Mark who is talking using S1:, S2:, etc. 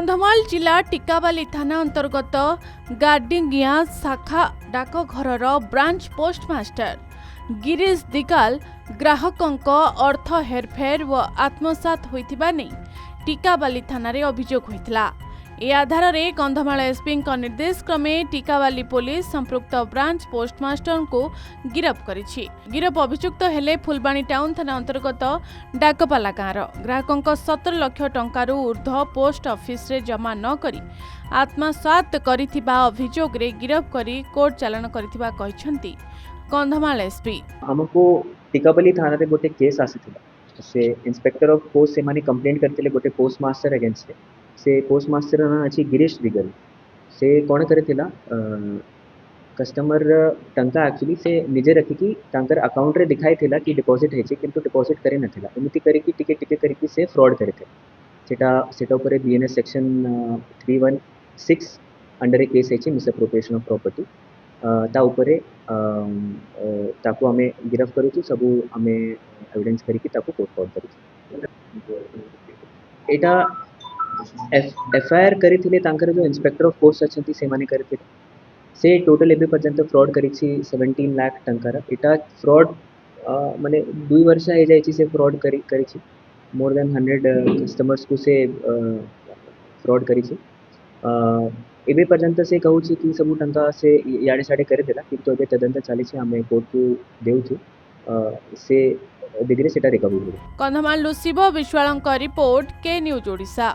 S1: कंधमाल जिला टिकाबाली थाना अंतर्गत गार्डिंगिया शाखा डाकघर ब्रांच पोस्टमास्टर गिरीश दिगाल ग्राहकंक अर्थ हेरफेर व आत्मसात होइथिबा नै टिकाबाली थाना रे अभियोग होइथिला। ए आधार रे कंधमाल एसपी निर्देश क्रमे टिकाबाली पुलिस संपृक्त ब्रांच पोस्टमास्टर को गिरफ करिछि। गिरफ अभियुक्त हेले फुलबाणी टाउन थाना अंतर्गत डाकपाला गाँव ग्राहकंक 17 लाख टंकारु ऊर्ध्व पोस्ट ऑफिस रे जमा न करी आत्मसात करिथिबा अभियोग रे गिरफ करी कोर्ट चालान करिथिबा कहिसंती कंधमाल एसपी।
S2: हमको टिकाबाली थाना रे गोटे केस आसीथिला से इंस्पेक्टर ऑफ पोस्ट से माने कंप्लेंट करथिले गोटे पोस्ट मास्टर अगेंस्ट से पोस्ट मास्टर ना अछि गिरीश दिगल से कोन करथिला कस्टमर टंका एक्चुअली से निजे रखिकी तांकर अकाउंट रे दिखाई थिला कि डिपॉजिट हेछि किंतु डिपॉजिट करे नथिला एमिति करिकी टिके टिके करिकी से फ्रॉड करथे। सेटा ऊपर BNS section 316 under a case हेछि मिसअप्रोप्रिएशन ऑफ प्रॉपर्टी ता ऊपर ताको हमें गिरफ्त करूछु सब हमें एविडेंस करिकी ताको कोर्ट फॉर्वर्ड करूछु। एटा एफआईआर करिथिले तांकर जो इंस्पेक्टर ऑफ पोस्ट अछंती से माने करथिले से टोटल एबे पर्यंत फ्रॉड करिछि 17 लाख टंकार। एटा फ्रॉड माने 2 वर्ष हे जायछि से फ्रॉड करिछि मोर देन 100 कस्टमर्स को से फ्रॉड करिछि। एबे पर्यंत से कहूछि कि सब टंका से याडे साडे करे देला किंतु एबे तदंत चलिछि हमें कोर्ट को देउछु से डिग्री सेटा रिकवरी।
S1: कंधमाल शिव विश्वालंक रिपोर्ट के न्यूज ओडिशा।